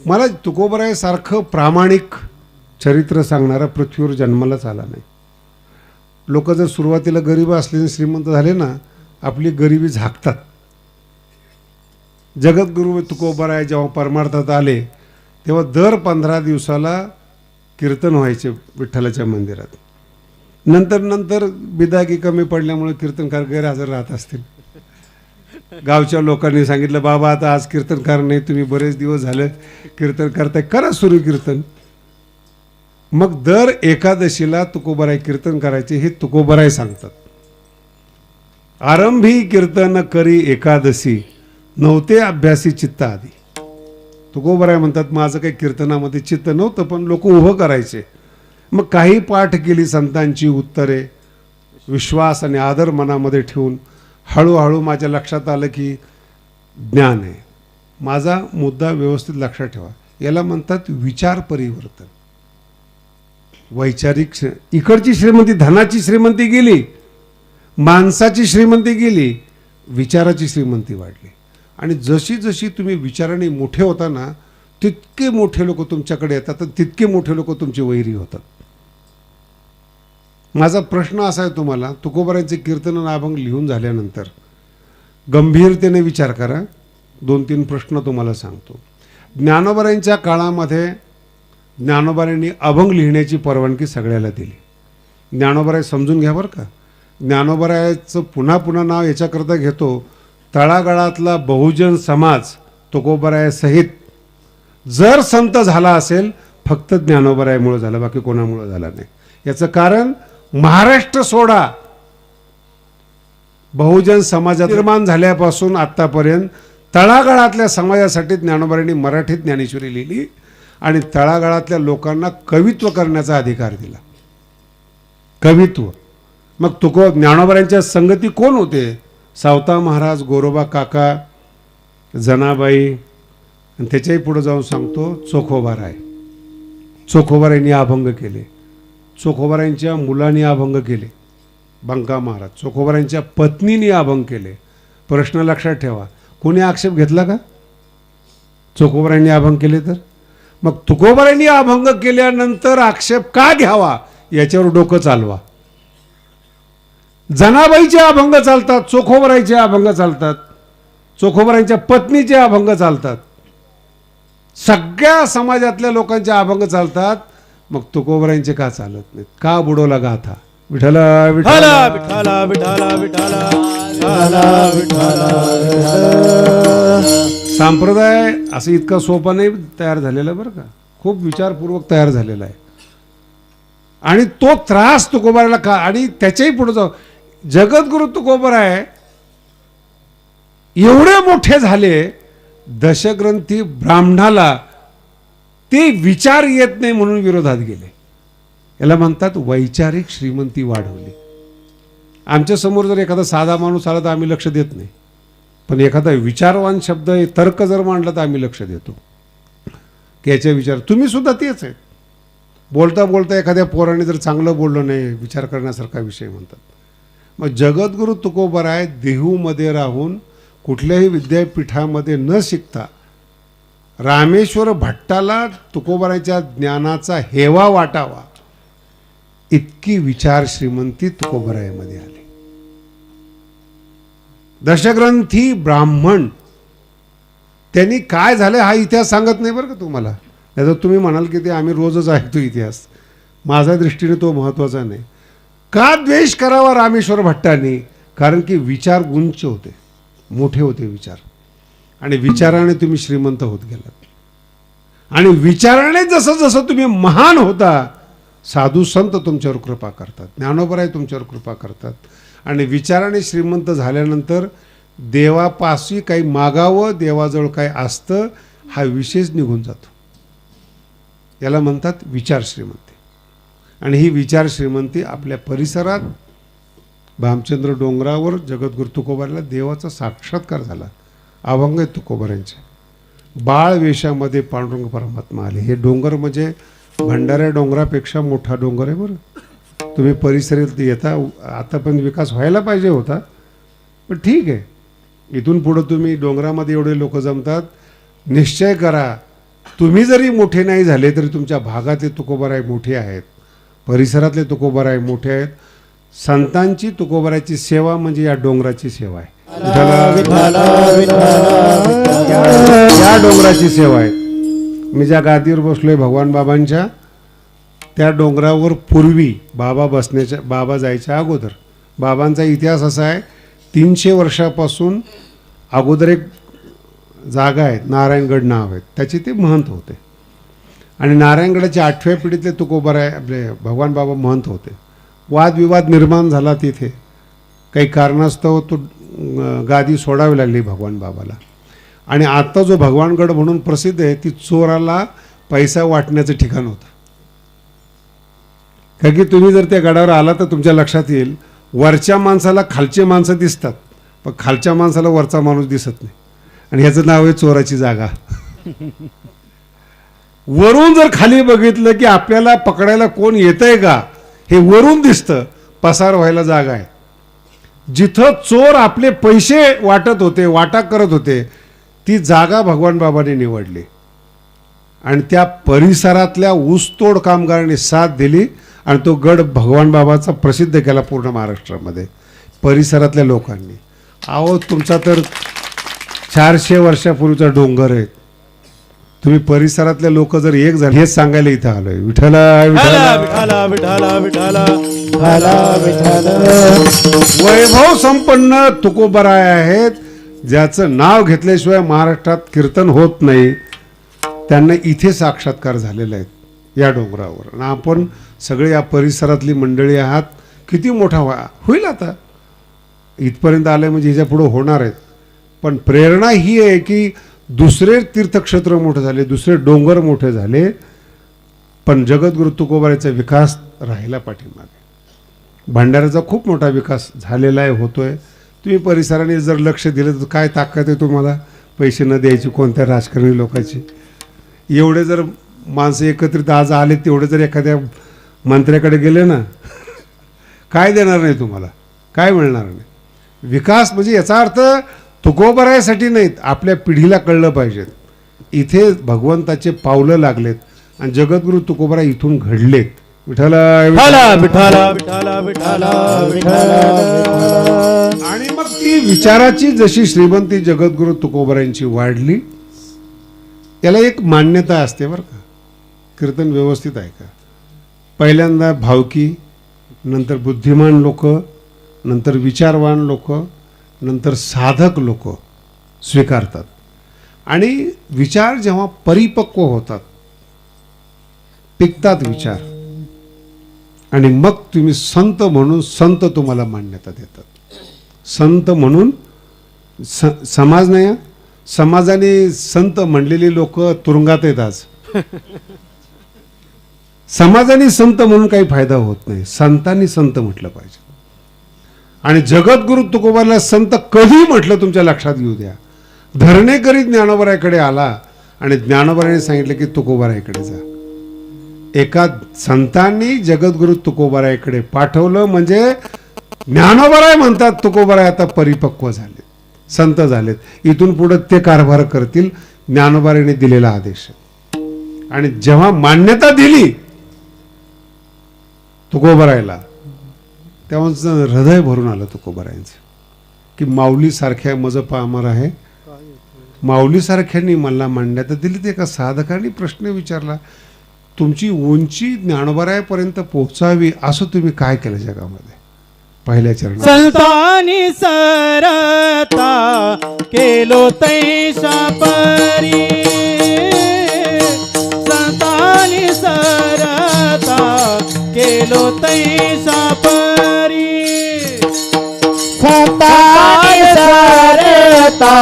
मला तुकोबरायसारखं प्रामाणिक चरित्र सांगणारा पृथ्वीवर जन्मालाच आला नाही. लोक जर सुरुवातीला गरीब असले श्रीमंत झाले ना, आपली गरिबी झाकतात. जगद्गुरू तुकोबराय जेव्हा परमार्थात आले तेव्हा दर 15 दिवसाला कीर्तन व्हायचे विठ्ठलाच्या मंदिरात. नंतर बिदागी कमी पडल्यामुळे कीर्तनकार गैरहजर राहत असतील. गावच्या लोकांनी सांगितलं, बाबा आता आज कीर्तनकार नाही, तुम्ही बरेच दिवस झाले कीर्तन करताय, करा सुरू कीर्तन. मग दर एकादशीला तुकोबराय कीर्तन करायचे हे तुकोबराय सांगतात. आरंभी कीर्तन करी एकादशी, नव्हते अभ्यासी चित्त आधी. तुकोबराय म्हणतात माझं काही कीर्तनामध्ये चित्त नव्हतं, पण लोक उभं करायचे. मग काही पाठ केली संतांची उत्तरे, विश्वास आणि आदर मनामध्ये ठेवून हळूहळू माझ्या लक्षात आलं की ज्ञान आहे. माझा मुद्दा व्यवस्थित लक्षात ठेवा. याला म्हणतात विचार परिवर्तन. वैचारिक इकडची श्रीमंती, धनाची श्रीमंती गेली, माणसाची श्रीमंती गेली, विचाराची श्रीमंती वाढली. आणि जशी जशी तुम्ही विचाराने मोठे होता ना, तितके मोठे लोक तुमच्याकडे येतात, तितके मोठे लोक तुमचे वैरी होतात. माझा प्रश्न असा आहे तुम्हाला, तुकोबरायांचे कीर्तन आणि अभंग लिहून झाल्यानंतर गंभीरतेने विचार करा. 2-3 प्रश्न तुम्हाला सांगतो. ज्ञानोबरायांच्या काळामध्ये ज्ञानोबरायांनी अभंग लिहिण्याची परवानगी सगळ्याला दिली. ज्ञानोबराय समजून घ्या बरं का. ज्ञानोबरायाचं पुन्हा पुन्हा नाव याच्याकरता घेतो, तळागाळातला बहुजन समाज तुकोबरायासहित जर संत झाला असेल फक्त ज्ञानोबरायामुळे झाला, बाकी कोणामुळे झाला नाही. याचं कारण महाराष्ट्र सोडा, बहुजन समाजात निर्माण झाल्यापासून आतापर्यंत तळागाळातल्या समाजासाठी ज्ञानोबरायांनी मराठीत ज्ञानेश्वरी लिहिली आणि तळागाळातल्या लोकांना कवित्व करण्याचा अधिकार दिला. कवित्व. मग ज्ञानोबरायांच्या संगती कोण होते? सावता महाराज, गोरोबा काका, जनाबाई, आणि त्याच्याही पुढे जाऊन सांगतो चोखोबाराय. चोखोबारायांनी अभंग केले. चोखोबारायांच्या मुलांनी अभंग केले. बंका महाराज. चोखोबारायांच्या पत्नीने अभंग केले. प्रश्न लक्षात ठेवा, कोणी आक्षेप घेतला का चोखोबारायांनी अभंग केले तर? मग तुकोबरायांनी अभंग केल्यानंतर आक्षेप का घ्यावा याच्यावर डोकं चालवा. जनाबाईचे अभंग चालतात, चोखोबरायांचे अभंग चालतात, चोखोबरायांच्या पत्नीचे अभंग चालतात, सगळ्या समाजातल्या लोकांचे अभंग चालतात. मग तुकोबरायांचे का चालत नाहीत? का बुडवला गाथा? विठ्ठला विठ्ठला विठ्ठला विठ्ठला विठ्ठला विठ्ठला. संप्रदाय असं इतका सोपा नाही तयार झालेला बरं का, खूप विचारपूर्वक तयार झालेला आहे. आणि तो त्रास तुकोबरायाला का, आणि त्याच्याही पुढे जाऊ, जगद्गुरु तुकोबराय एवढे मोठे झाले, दशग्रंथी ब्राह्मणाला ते विचार येत नाही म्हणून विरोधात गेले. याला म्हणतात वैचारिक श्रीमंती वाढवली. आमच्या समोर जर एखादा साधा माणूस आला तर आम्ही लक्ष देत नाही, पण एखादा विचारवान शब्द तर्क जर मांडला तर आम्ही लक्ष देतो की याच्या विचार. तुम्ही सुद्धा तेच आहे. बोलता बोलता एखाद्या पोराने जर चांगलं बोललं नाही, विचार करण्यासारखा विषय म्हणतात. मग जगद्गुरु तुकोबराय देहूमध्ये राहून कुठल्याही विद्यापीठामध्ये न शिकता रामेश्वर भट्टाला तुकोबरायांच्या ज्ञानाचा हेवा वाटावा इतकी विचार श्रीमंती तुकोबरायामध्ये आली. दशग्रंथी ब्राह्मण, त्यांनी काय झालं हा इतिहास सांगत नाही बरं का तुम्हाला. नाहीतर तुम्ही म्हणाल की ते आम्ही रोजच ऐकतो इतिहास. माझ्या दृष्टीने तो महत्त्वाचा नाही. का द्वेष करावा रामेश्वर भट्टांनी? कारण की विचार उंच होते, मोठे होते विचार, आणि विचाराने तुम्ही श्रीमंत होत गेलात. आणि विचाराने जसं जसं तुम्ही महान होता, साधू संत तुमच्यावर कृपा करतात, ज्ञानोबराय तुमच्यावर कृपा करतात. आणि विचाराने श्रीमंत झाल्यानंतर देवापाशी काही मागावं, देवाजवळ काही असतं हा विशेष निघून जातो. याला म्हणतात विचार श्रीमंती. आणि ही विचार श्रीमंती आपल्या परिसरात भामचंद्र डोंगरावर जगद्गुरु तुकोबारायला देवाचा साक्षात्कार झाला. अभंग आहेत तुकोबारायांचे. बाळ वेशामध्ये पांडुरंग परमात्मा आले. हे डोंगर म्हणजे भंडाऱ्या डोंगरापेक्षा मोठा डोंगर आहे बरं. तुम्ही परिसरात येता, आता पण विकास व्हायला पाहिजे होता, पण ठीक आहे. इथून पुढं तुम्ही डोंगरामध्ये एवढे लोक जमतात, निश्चय करा तुम्ही जरी मोठे नाही झाले तरी तुमच्या भागातले तुकोबाराय मोठे आहेत, परिसरातले तुकोबाराय मोठे आहेत. संतांची तुकोबारायची सेवा म्हणजे या डोंगराची सेवा आहे. या डोंगराची सेवा आहे. मी ज्या गादीवर बसलोय भगवान बाबांच्या, त्या डोंगरावर पूर्वी बाबा जायच्या अगोदर बाबांचा इतिहास असा आहे, 300 वर्षापासून अगोदर एक जागा आहे, नारायणगड नाव आहे, त्याचे ते महंत होते. आणि नारायणगडाच्या 8व्या पिढीतले तुकोबाराय आपले भगवान बाबा महंत होते. वादविवाद निर्माण झाला तिथे, काही कारणास्तव तो गादी सोडावी लागली भगवान बाबाला. आणि आता जो भगवानगड म्हणून प्रसिद्ध आहे, ती चोराला पैसा वाटण्याचं ठिकाण होतं. कारण की तुम्ही जर त्या गडावर आला तर तुमच्या लक्षात येईल, वरच्या माणसाला खालचे माणसं दिसतात, पण खालच्या माणसाला वरचा माणूस दिसत नाही. आणि ह्याचं नाव आहे चोराची जागा. वरून जर खाली बघितलं की आपल्याला पकडायला कोण येतंय का हे वरून दिसतं, पसार व्हायला जागा आहे. जिथं चोर आपले पैसे वाटत होते, वाटा करत होते, ती जागा भगवान बाबांनी निवडली. आणि त्या परिसरातल्या ऊसतोड कामगारांनी साथ दिली आणि तो गड भगवान बाबाचा प्रसिद्ध केला पूर्ण महाराष्ट्रामध्ये परिसरातल्या लोकांनी. अहो तुमचा तर 400 वर्षापूर्वीचा डोंगर आहे. तुम्ही परिसरातले लोक जर एक झाले, हेच सांगायला इथं आलोय. विठ्ठला विठ्ठला विठ्ठला विठ्ठला विठ्ठला. वैभव संपन्न तुकोबाराय आहेत, ज्याचं नाव घेतल्याशिवाय महाराष्ट्रात कीर्तन होत नाही. त्यांना इथे साक्षात्कार झालेले आहेत या डोंगरावर. आणि आपण सगळे या परिसरातली मंडळी आहात. किती मोठा होईल आता, इथपर्यंत आले म्हणजे ह्याच्या पुढे होणार आहेत. पण प्रेरणा ही आहे की दुसरे तीर्थक्षेत्र मोठे झाले, दुसरे डोंगर मोठे झाले, पण जगद्गुरु तुकोबारायचा विकास राहिला पाठीमागे. भंडाऱ्याचा खूप मोठा विकास झालेला आहे, होतोय. तुम्ही परिसराने जर लक्ष दिलं तर काय ताकद आहे तुम्हाला पैसे न द्यायची कोणत्या राजकारणी लोकांची. एवढे जर माणसं एकत्रित आज आले, तेवढे जर एखाद्या मंत्र्याकडे गेले ना, काय देणार नाही तुम्हाला, काय मिळणार नाही. विकास म्हणजे याचा अर्थ तुकोबारायसाठी नाहीत, आपल्या पिढीला कळलं पाहिजेत. इथे भगवंताचे पावलं लागलेत आणि जगद्गुरु तुकोबाराय इथून घडलेत. विठ्ठला विठ्ठला विठ्ठला विठ्ठला विठ्ठला. आणि मग ती विचाराची जशी श्रीमंती जगद्गुरु तुकोबारायांची वाढली, याला एक मान्यता असते बरं का. कीर्तन व्यवस्थित आहे का, पहिल्यांदा भावकी, नंतर बुद्धिमान लोक, नंतर विचारवान लोक, नंतर साधक लोक स्वीकारतात. आणि विचार जेव्हा परिपक्व होतात, पिकतात विचार, आणि मग तुम्ही संत म्हणून संत तुम्हाला मान्यता देतात. संत म्हणून समाज नाही, समाजाने संत म्हणलेली लोक तुरुंगात आहेत आज. समाजाने संत म्हणून काही फायदा होत नाही, संतांनी संत म्हटलं पाहिजे. आणि जगद्गुरु तुकोबारायला संत कधी म्हटलं तुमच्या लक्षात येऊ द्या. धरणेकरी ज्ञानोबारायकडे आला आणि ज्ञानोबारायने सांगितलं की तुकोबारायकडे जा. एका संतांनी जगद्गुरु तुकोबारायकडे पाठवलं म्हणजे ज्ञानोबाराय म्हणतात तुकोबाराय आता परिपक्व झाले, संत झालेत, इथून पुढे ते कारभार करतील. ज्ञानोबारायने दिलेला आदेश. आणि जेव्हा मान्यता दिली तुकोबारायला, तेव्हा हृदय भरून आलं तुकोबारायांचं की माऊली सारख्या मज पामर आहे. माऊली सारख्यांनी मला मान्यता दिली. ते एका साधकांनी प्रश्न विचारला, तुमची उंची ज्ञानोबारायापर्यंत पोहोचावी असं तुम्ही काय केलं जगामध्ये. पहिल्या चरणात संतानी सरता केलो तैशा परी, संतानी सरता केलो तैशा परी, संतानी सरता